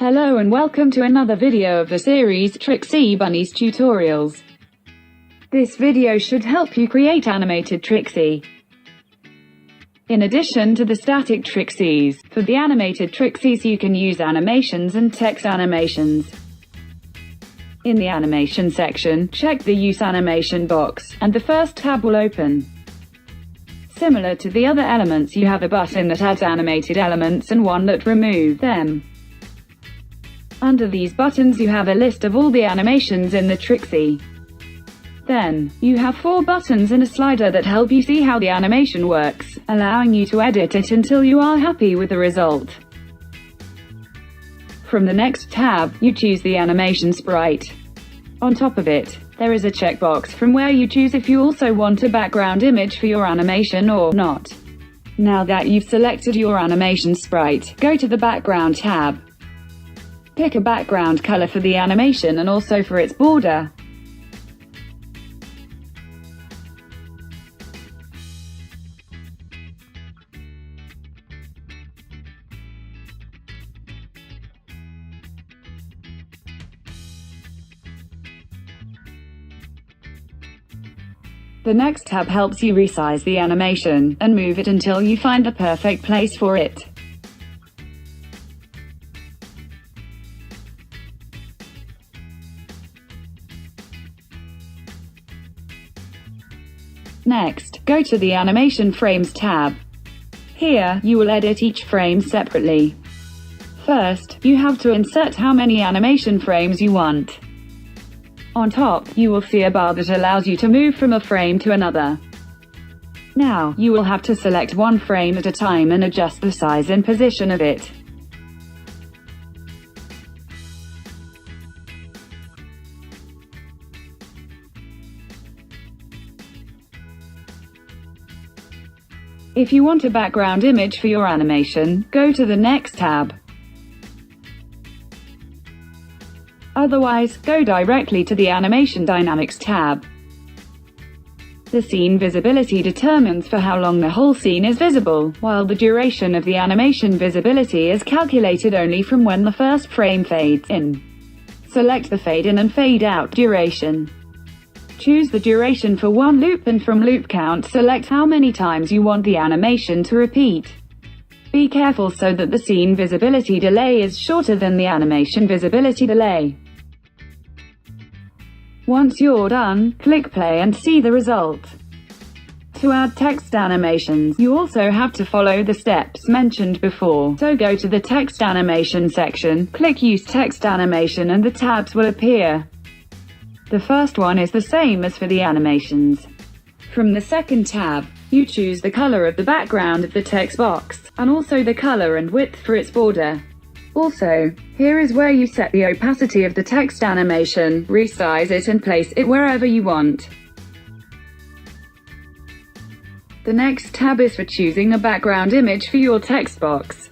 Hello and welcome to another video of the series Trixie Bunnies Tutorials. This video should help you create animated Trixie. In addition to the static Trixies, for the animated Trixies you can use animations and text animations. In the animation section, check the Use Animation box, and the first tab will open. Similar to the other elements, you have a button that adds animated elements and one that removes them. Under these buttons you have a list of all the animations in the Trixie. Then, you have 4 buttons and a slider that help you see how the animation works, allowing you to edit it until you are happy with the result. From the next tab, you choose the animation sprite. On top of it, there is a checkbox from where you choose if you also want a background image for your animation or not. Now that you've selected your animation sprite, go to the Background tab. Pick a background color for the animation and also for its border. The next tab helps you resize the animation and move it until you find the perfect place for it. Next, go to the Animation Frames tab. Here, you will edit each frame separately. First, you have to insert how many animation frames you want. On top, you will see a bar that allows you to move from a frame to another. Now, you will have to select one frame at a time and adjust the size and position of it. If you want a background image for your animation, go to the next tab. Otherwise, go directly to the Animation Dynamics tab. The scene visibility determines for how long the whole scene is visible, while the duration of the animation visibility is calculated only from when the first frame fades in. Select the fade in and fade out duration. Choose the duration for one loop and from loop count select how many times you want the animation to repeat. Be careful so that the scene visibility delay is shorter than the animation visibility delay. Once you're done, click play and see the result. To add text animations, you also have to follow the steps mentioned before, so go to the text animation section, click Use Text Animation and the tabs will appear. The first one is the same as for the animations. From the second tab, you choose the color of the background of the text box, and also the color and width for its border. Also, here is where you set the opacity of the text animation, resize it and place it wherever you want. The next tab is for choosing a background image for your text box.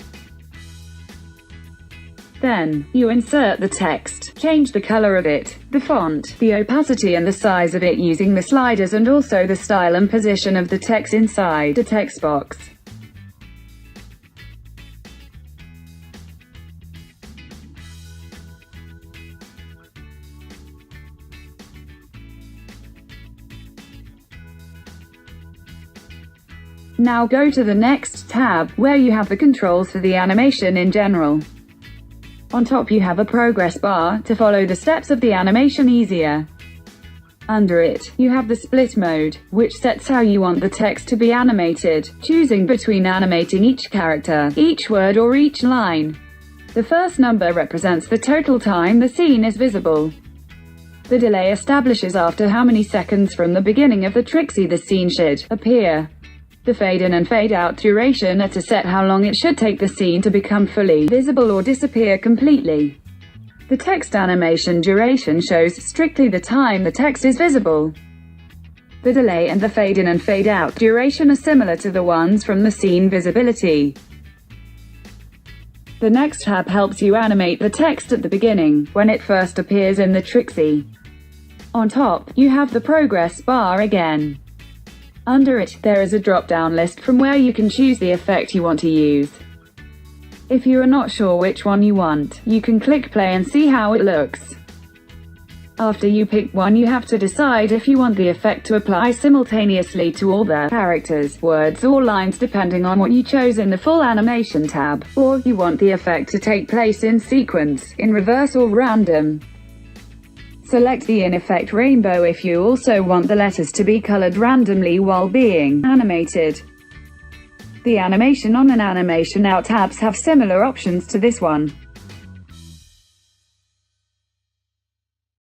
Then, you insert the text, change the color of it, the font, the opacity and the size of it using the sliders and also the style and position of the text inside the text box. Now go to the next tab, where you have the controls for the animation in general. On top you have a progress bar, to follow the steps of the animation easier. Under it, you have the split mode, which sets how you want the text to be animated, choosing between animating each character, each word or each line. The first number represents the total time the scene is visible. The delay establishes after how many seconds from the beginning of the Trixie the scene should appear. The fade in and fade out duration are to set how long it should take the scene to become fully visible or disappear completely. The text animation duration shows strictly the time the text is visible. The delay and the fade in and fade out duration are similar to the ones from the scene visibility. The next tab helps you animate the text at the beginning, when it first appears in the Trixie. On top, you have the progress bar again. Under it, there is a drop-down list from where you can choose the effect you want to use. If you are not sure which one you want, you can click play and see how it looks. After you pick one, you have to decide if you want the effect to apply simultaneously to all the characters, words or lines depending on what you chose in the full animation tab, or you want the effect to take place in sequence, in reverse or random. Select the in effect rainbow if you also want the letters to be colored randomly while being animated. The animation on and animation out tabs have similar options to this one.